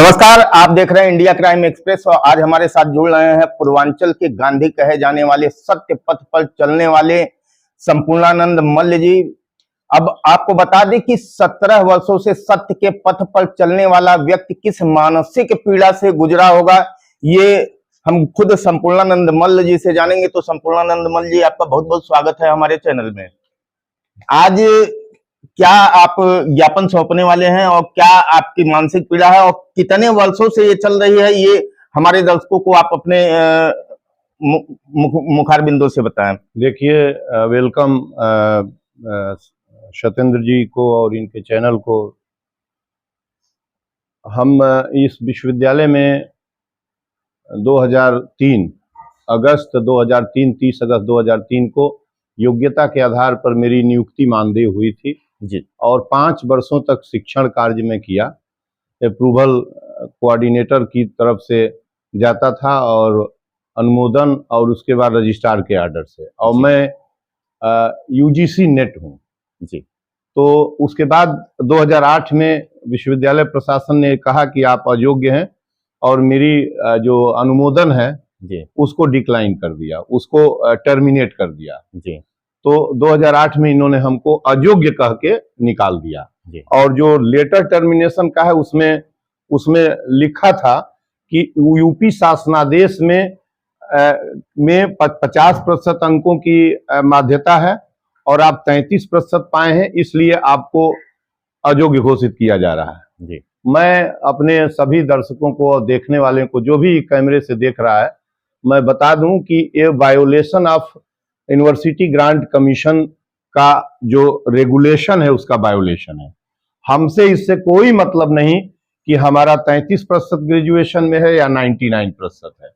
नमस्कार, आप देख रहे हैं इंडिया क्राइम एक्सप्रेस और आज हमारे साथ जुड़ रहे हैं पूर्वांचल के गांधी कहे जाने वाले सत्य पथ पर चलने वाले संपूर्णानंद मल्ल जी। अब आपको बता दें कि 17 वर्षों से सत्य के पथ पर चलने वाला व्यक्ति किस मानसिक पीड़ा से गुजरा होगा, ये हम खुद संपूर्णानंद मल्ल जी से जानेंगे। तो संपूर्णानंद मल्ल जी, आपका बहुत बहुत स्वागत है हमारे चैनल में। आज क्या आप ज्ञापन सौंपने वाले हैं और क्या आपकी मानसिक पीड़ा है और कितने वर्षों से ये चल रही है, ये हमारे दर्शकों को आप अपने मुखार बिंदु से बताएं। देखिए, वेलकम सत्येंद्र जी को और इनके चैनल को। हम इस विश्वविद्यालय में 2003 अगस्त 2003 30 अगस्त 2003 को योग्यता के आधार पर मेरी नियुक्ति मानदेय हुई थी जी, और 5 वर्षों तक शिक्षण कार्य में किया। अप्रूवल कोऑर्डिनेटर की तरफ से जाता था और अनुमोदन और उसके बाद रजिस्ट्रार के आर्डर से, और मैं यूजीसी नेट हूँ जी। तो उसके बाद 2008 में विश्वविद्यालय प्रशासन ने कहा कि आप अयोग्य हैं और मेरी जो अनुमोदन है जी, उसको डिक्लाइन कर दिया, उसको टर्मिनेट कर दिया जी। तो 2008 में इन्होंने हमको अयोग्य कह के निकाल दिया जी। और जो लेटर टर्मिनेशन का है उसमें लिखा था कि यूपी शासनादेश में 50% अंकों की माध्यता है और आप 33% पाए हैं, इसलिए आपको अयोग्य घोषित किया जा रहा है। जी। मैं अपने सभी दर्शकों को और देखने वाले को, जो भी कैमरे से देख रहा है, मैं बता दूं कि ये violation of university grant commission का जो रेगुलेशन है उसका वायोलेशन है। हमसे इससे कोई मतलब नहीं कि हमारा 33% ग्रेजुएशन में है या 99% है।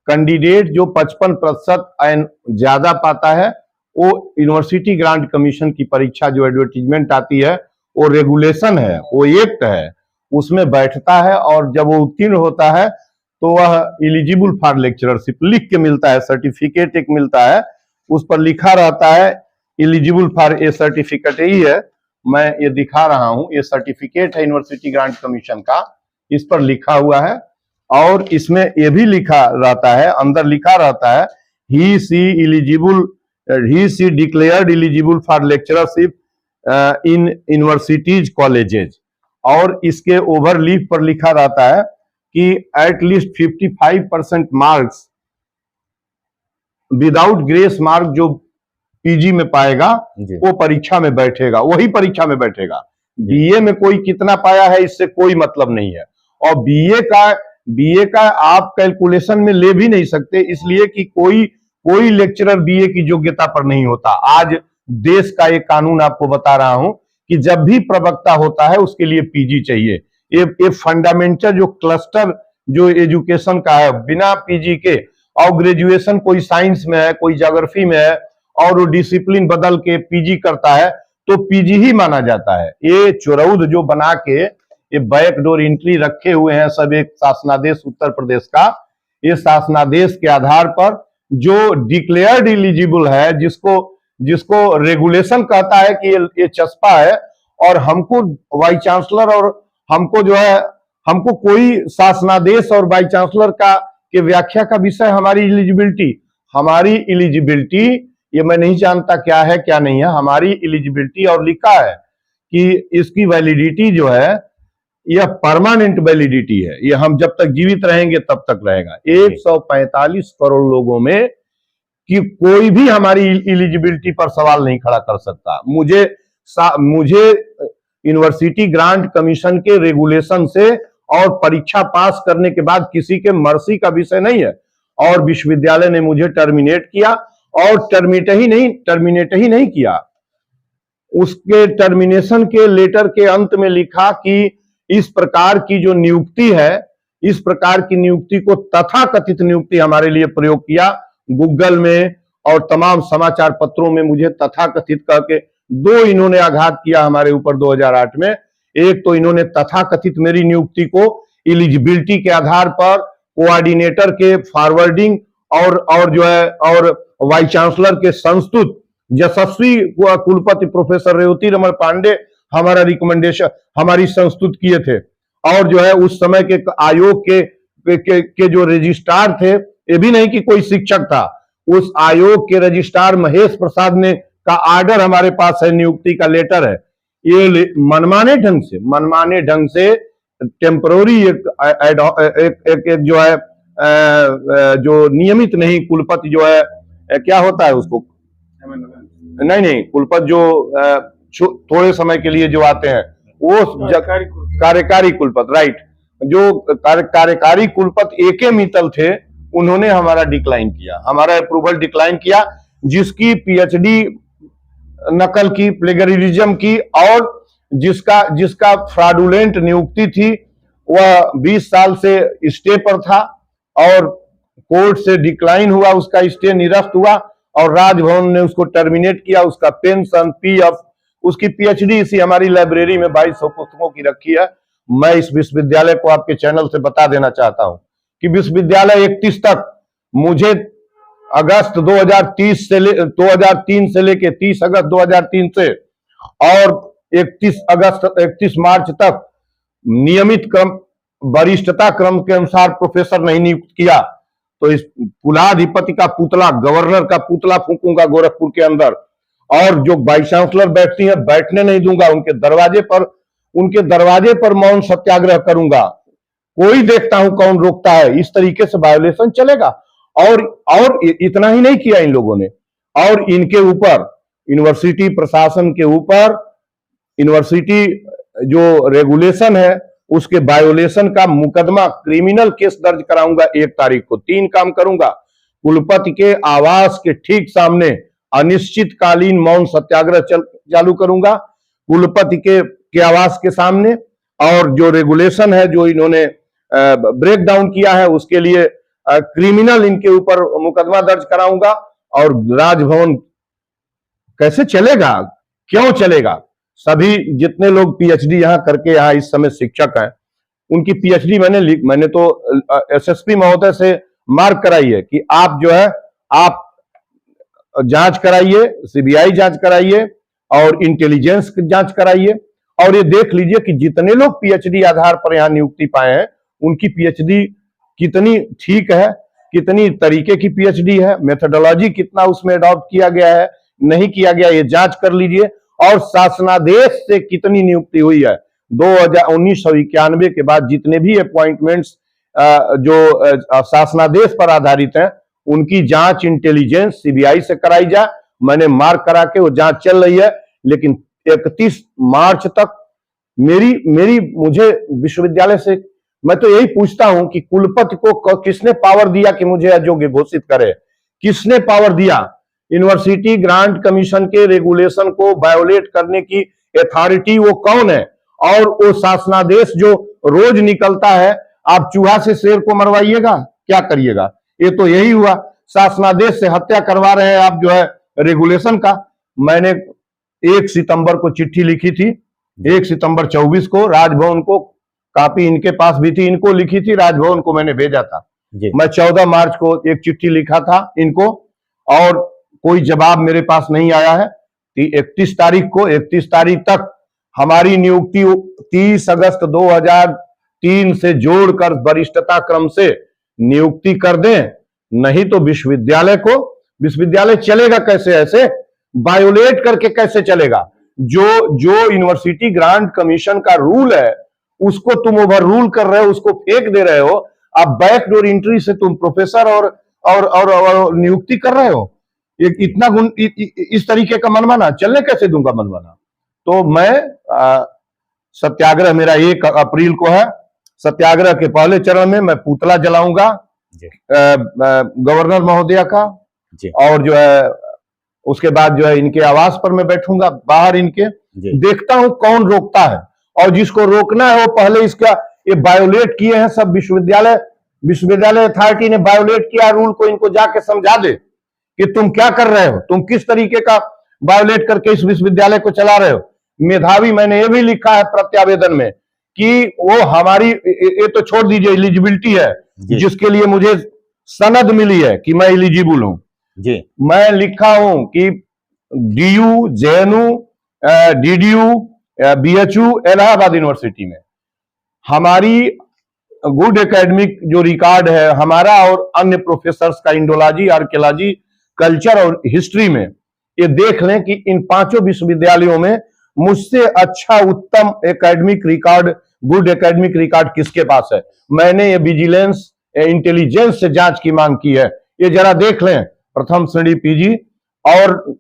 कैंडिडेट जो 55% एंड ज्यादा पाता है वो यूनिवर्सिटी ग्रांट कमीशन की परीक्षा, जो एडवर्टीजमेंट आती है, वो रेगुलेशन है, वो एक्ट है, उसमें बैठता है और जब वो उत्तीर्ण होता है तो वह एलिजिबल फॉर लेक्चरशिप लिख के मिलता है, सर्टिफिकेट एक मिलता है, उस पर लिखा रहता है एलिजिबल फॉर ए सर्टिफिकेट। यही है, मैं ये दिखा रहा हूं, ये सर्टिफिकेट है यूनिवर्सिटी ग्रांट कमीशन का, इस पर लिखा हुआ है और इसमें ये भी लिखा रहता है, अंदर लिखा रहता है ही सी declared eligible for lectureship in universities colleges, और इसके ओवरलीफ पर लिखा रहता है कि at least 55% marks without grace mark जो पीजी में पाएगा वो परीक्षा में बैठेगा, वही परीक्षा में बैठेगा। बीए में कोई कितना पाया है इससे कोई मतलब नहीं है, और बीए का आप कैलकुलेशन में ले भी नहीं सकते, इसलिए कि कोई लेक्चरर बीए की योग्यता पर नहीं होता। आज देश का एक कानून आपको बता रहा हूं कि जब भी प्रवक्ता होता है उसके लिए पीजी चाहिए। ये फंडामेंटल जो क्लस्टर जो एजुकेशन का है, बिना पीजी के, और ग्रेजुएशन कोई साइंस में है, कोई ज्योग्राफी में है और वो डिसिप्लिन बदल के पीजी करता है तो पीजी ही माना जाता है। ये चुरौद जो बना के ये बैकडोर एंट्री रखे हुए हैं सब, एक शासनादेश उत्तर प्रदेश का, ये शासनादेश के आधार पर जो डिक्लेयर्ड एलिजिबल है, जिसको रेगुलेशन कहता है कि ये चस्पा है, और हमको वाइस चांसलर और हमको जो है, हमको कोई शासनादेश और वाइस चांसलर के व्याख्या का विषय हमारी एलिजिबिलिटी ये मैं नहीं जानता क्या है क्या नहीं है, हमारी एलिजिबिलिटी, और लिखा है कि इसकी वैलिडिटी जो है यह परमानेंट वैलिडिटी है, ये हम जब तक जीवित रहेंगे तब तक रहेगा। 145 करोड़ लोगों में कि कोई भी हमारी एलिजिबिलिटी पर सवाल नहीं खड़ा कर सकता। मुझे यूनिवर्सिटी ग्रांट कमीशन के रेगुलेशन से और परीक्षा पास करने के बाद किसी के मर्जी का विषय नहीं है, और विश्वविद्यालय ने मुझे टर्मिनेट किया, और टर्मिनेट ही नहीं किया, उसके टर्मिनेशन के लेटर के अंत में लिखा कि इस प्रकार की जो नियुक्ति है, इस प्रकार की नियुक्ति को तथाकथित नियुक्ति हमारे लिए प्रयोग किया। गूगल में और तमाम समाचार पत्रों में मुझे तथाकथित करके दो इन्होंने आघात किया हमारे ऊपर 2008 में। एक तो इन्होंने तथाकथित मेरी नियुक्ति को एलिजिबिलिटी के आधार पर कोऑर्डिनेटर के फॉरवर्डिंग और जो है और वाइस चांसलर के संस्तुत यशस्वी कुलपति प्रोफेसर रेवती रमन पांडे हमारा रिकमेंडेशन हमारी संस्तुत किए थे, और जो है उस समय के आयोग के जो रजिस्ट्रार थे, ये भी नहीं कि कोई शिक्षक था, उस आयोग के रजिस्ट्रार महेश प्रसाद ने का आर्डर हमारे पास है, नियुक्ति का लेटर है। ये मनमाने ढंग से टेम्पररी एक जो है जो नियमित नहीं कुलपति जो है, क्या होता है उसको, नहीं कुलपति जो थोड़े समय के लिए जो आते हैं वो कार्यकारी कुलपति, राइट, जो कार्यकारी कुलपति एके मित्तल थे, उन्होंने हमारा डिक्लाइन किया, हमारा अप्रूवल डिक्लाइन किया, जिसकी पीएचडी नकल की, प्लेगरिज्म की, और जिसका फ्रॉडुलेंट नियुक्ति थी, वह 20 साल से स्टे पर था और कोर्ट से डिक्लाइन हुआ, उसका स्टे निरस्त हुआ और राजभवन ने उसको टर्मिनेट किया। उसका पेंशन, पीएफ, उसकी पीएचडी इसी हमारी लाइब्रेरी में 2200 पुस्तकों की रखी है। मैं इस विश्वविद्यालय को आपके चैनल से बता देना चाहता हूं कि विश्वविद्यालय 31 तक मुझे अगस्त 2003 से लेके 30 अगस्त 2003 से और 31 मार्च तक नियमित क्रम, वरिष्ठता क्रम के अनुसार प्रोफेसर नहीं नियुक्त किया तो इस कुलाधिपति का पुतला, गवर्नर का पुतला फूकूंगा गोरखपुर के अंदर, और जो वाइस चांसलर बैठती है बैठने नहीं दूंगा, उनके दरवाजे पर मौन सत्याग्रह करूंगा। कोई देखता हूं कौन रोकता है। इस तरीके से वायोलेशन चलेगा। और इतना ही नहीं किया इन लोगों ने, और इनके ऊपर, यूनिवर्सिटी प्रशासन के ऊपर, यूनिवर्सिटी जो रेगुलेशन है उसके वायोलेशन का मुकदमा, क्रिमिनल केस दर्ज कराऊंगा 1 तारीख को। 3 काम करूंगा। कुलपति के आवास के ठीक सामने अनिश्चितकालीन मौन सत्याग्रह चालू करूंगा, कुलपति के आवास के सामने, और जो रेगुलेशन है जो इन्होंने ब्रेक डाउन किया है उसके लिए क्रिमिनल इनके ऊपर मुकदमा दर्ज कराऊंगा। और राजभवन कैसे चलेगा, क्यों चलेगा? सभी जितने लोग पीएचडी यहां करके यहां इस समय शिक्षक हैं, उनकी पीएचडी मैंने तो एसएसपी महोदय से मार्क कराई है कि आप जो है आप जांच कराइए, सीबीआई जांच कराइए और इंटेलिजेंस जांच कराइए, और ये देख लीजिए कि जितने लोग पीएचडी आधार पर यहां नियुक्ति पाए हैं उनकी पीएचडी कितनी ठीक है, कितनी तरीके की पीएचडी है, मेथोडोलॉजी कितना उसमें अडॉप्ट किया गया है, नहीं किया गया, ये जांच कर लीजिए। और शासनादेश से कितनी नियुक्ति हुई है। 1991 के बाद जितने भी अपॉइंटमेंट्स जो शासनादेश पर आधारित हैं उनकी जांच इंटेलिजेंस सीबीआई से कराई जाए। मैंने मार्क करा के वो जांच चल रही है, लेकिन 31 मार्च तक मुझे विश्वविद्यालय से, मैं तो यही पूछता हूं कि कुलपति को किसने पावर दिया कि मुझे अयोग्य घोषित करे? किसने पावर दिया? यूनिवर्सिटी ग्रांट कमीशन के रेगुलेशन को वायोलेट करने की अथॉरिटी वो कौन है? और वो शासनादेश जो रोज निकलता है, आप चूहा से शेर को मरवाइएगा, क्या करिएगा? ये तो यही हुआ, शासनादेश से हत्या करवा रहे हैं आप जो है रेगुलेशन का। मैंने 1 सितंबर को चिट्ठी लिखी थी, 1 सितंबर 24 को राजभवन को, कापी इनके पास भी थी, इनको लिखी थी, राजभवन को मैंने भेजा था। मैं 14 मार्च को एक चिट्ठी लिखा था इनको, और कोई जवाब मेरे पास नहीं आया है। 31 तारीख तक हमारी नियुक्ति 30 अगस्त 2003 से जोड़कर वरिष्ठता क्रम से नियुक्ति कर दें, नहीं तो विश्वविद्यालय चलेगा कैसे? ऐसे वायोलेट करके कैसे चलेगा? जो यूनिवर्सिटी ग्रांट कमीशन का रूल है उसको तुम ओवर रूल कर रहे हो, उसको फेंक दे रहे हो। आप बैकडोर एंट्री से तुम प्रोफेसर और नियुक्ति कर रहे हो। इतना इस तरीके का मनमाना चलने कैसे दूंगा मनमाना? तो मैं सत्याग्रह मेरा 1 अप्रैल को है। सत्याग्रह के पहले चरण में मैं पुतला जलाऊंगा गवर्नर महोदया का, और जो है उसके बाद जो है इनके आवास पर मैं बैठूंगा, बाहर इनके, देखता हूं कौन रोकता है, और जिसको रोकना है वो पहले इसका ये वायोलेट किए हैं सब। विश्वविद्यालय अथॉरिटी ने वायोलेट किया रूल को, इनको जाके समझा दे कि तुम क्या कर रहे हो, तुम किस तरीके का वायोलेट करके इस विश्वविद्यालय को चला रहे हो। मेधावी, मैंने ये भी लिखा है प्रत्यावेदन में कि वो हमारी, ये तो छोड़ दीजिए, एलिजिबिलिटी है जिसके लिए मुझे सनद मिली है कि मैं एलिजिबल हूं जी। मैं लिखा हूं कि DU, JNU, DDU, BHU, Allahabad university में हमारी गुड एकेडमिक जो रिकॉर्ड है हमारा और अन्य प्रोफेसर्स का इंडोलॉजी, आर्कियोलॉजी, कल्चर और हिस्ट्री में, ये देख लें कि इन पांचों विश्वविद्यालयों में मुझसे अच्छा उत्तम academic record, good academic record किसके पास है। मैंने ये विजिलेंस, इंटेलिजेंस से जांच की मांग की है। ये जरा देख लें, प्रथम श्रेणी पीजी और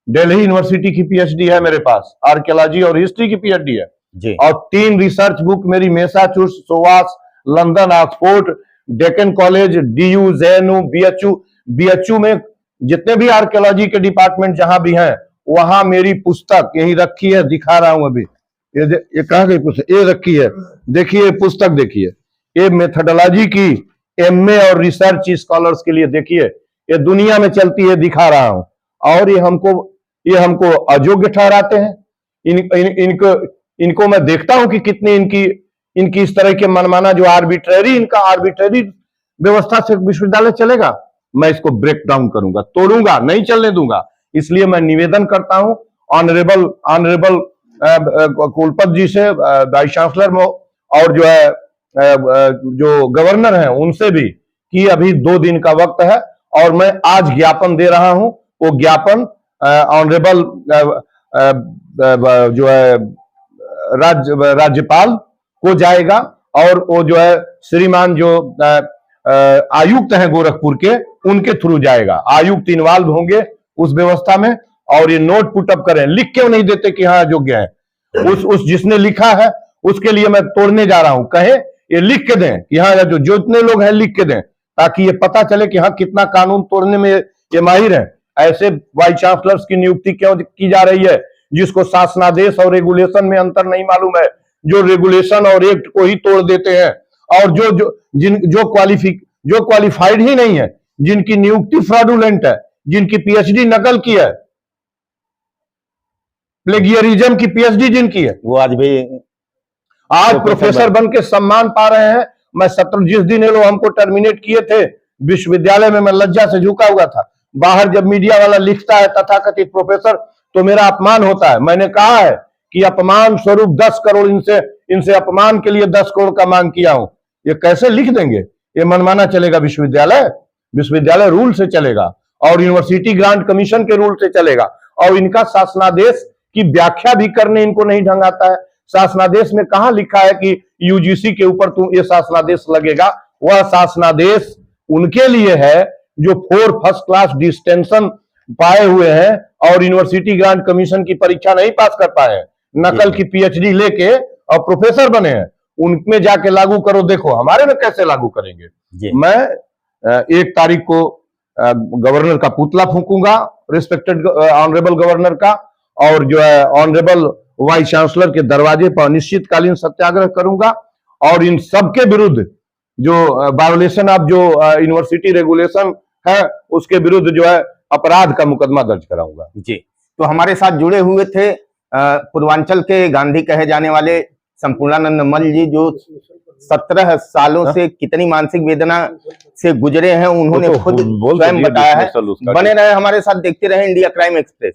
दिल्ली यूनिवर्सिटी की पीएचडी है मेरे पास, आर्कियोलॉजी और हिस्ट्री की पीएचडी है जी। और 3 रिसर्च बुक मेरी Massachusetts, SOAS, London, Oxford, Deccan college, DU, JNU, BHU में जितने भी आर्कियोलॉजी के डिपार्टमेंट जहां भी हैं वहां मेरी पुस्तक यही रखी है, दिखा रहा हूं अभी। ये कहां गई पुस्तक? ये रखी है, देखिए पुस्तक, देखिए ये मेथोडोलॉजी की एमए और रिसर्च स्कॉलर्स के लिए, देखिए ये दुनिया में चलती है, दिखा रहा हूं। और ये हमको अयोग्य ठहराते हैं। इनको मैं देखता हूं कि कितनी इनकी इस तरह के मनमाना जो आर्बिट्रेरी व्यवस्था से विश्वविद्यालय चलेगा। मैं इसको ब्रेक डाउन करूंगा, तोड़ूंगा, नहीं चलने दूंगा। इसलिए मैं निवेदन करता हूं ऑनरेबल कुलपति जी से, वाइस चांसलर और जो है जो गवर्नर हैं उनसे भी, कि अभी 2 दिन का वक्त है और मैं आज ज्ञापन दे रहा हूं। वो ज्ञापन ऑनरेबल जो है राज्यपाल को जाएगा और वो जो है श्रीमान जो आयुक्त हैं गोरखपुर के, उनके थ्रू जाएगा। आयुक्त इन्वॉल्व होंगे उस व्यवस्था में और ये नोट पुटअप करें। लिख क्यों नहीं देते कि हाँ योग्य है? उस जिसने लिखा है उसके लिए मैं तोड़ने जा रहा हूं। कहे ये लिख के दें कि हाँ, जो जितने लोग हैं लिख के दें, ताकि ये पता चले कि हाँ कितना कानून तोड़ने में ये माहिर है। ऐसे वाइस चांसलर्स की नियुक्ति क्यों की जा रही है जिसको शासनादेश और रेगुलेशन में अंतर नहीं मालूम है, जो रेगुलेशन और एक्ट को ही तोड़ देते हैं, और जो क्वालिफाइड ही नहीं है, जिनकी नियुक्ति फ्रॉडुलेंट है, जिनकी पीएचडी नकल की है, प्लेगियरिज्म की पीएचडी जिनकी है, वो आज प्रोफेसर बन के सम्मान पा रहे हैं। मैं जिस दिन ये लोग हमको टर्मिनेट किए थे विश्वविद्यालय में, मैं लज्जा से झुका हुआ था। बाहर जब मीडिया वाला लिखता है तथाकथित प्रोफेसर, तो मेरा अपमान होता है। मैंने कहा है कि अपमान स्वरूप 10 करोड़ इनसे अपमान के लिए 10 करोड़ का मांग किया हूं। ये कैसे लिख देंगे? ये मनमाना चलेगा विश्वविद्यालय रूल से चलेगा और यूनिवर्सिटी ग्रांट कमीशन के रूल से चलेगा। और इनका शासनादेश की व्याख्या भी करने इनको नहीं ढंग आता है। शासनादेश में कहां लिखा है कि यूजीसी के ऊपर ये शासनादेश लगेगा? वह शासनादेश उनके लिए है जो 4 फर्स्ट क्लास डिस्टिंक्शन पाए हुए हैं और यूनिवर्सिटी ग्रांट कमीशन की परीक्षा नहीं पास कर पाए हैं, नकल की पीएचडी लेके और प्रोफेसर बने हैं। उनमें जाके लागू करो, देखो हमारे में कैसे लागू करेंगे। मैं 1 तारीख को गवर्नर का पुतला फूंकूंगा, रिस्पेक्टेड ऑनरेबल गवर्नर का, और जो है ऑनरेबल वाइस चांसलर के दरवाजे पर अनिश्चितकालीन सत्याग्रह करूंगा और इन सबके विरुद्ध जो वायोलेशन ऑफ जो यूनिवर्सिटी रेगुलेशन है उसके विरुद्ध जो है अपराध का मुकदमा दर्ज कराऊंगा। जी, तो हमारे साथ जुड़े हुए थे पूर्वांचल के गांधी कहे जाने वाले संपूर्णानंद मल्ल जी, जो 17 सालों से कितनी मानसिक वेदना से गुजरे हैं, उन्होंने खुद स्वयं बताया है। बने रहे हमारे साथ, देखते रहे इंडिया क्राइम एक्सप्रेस।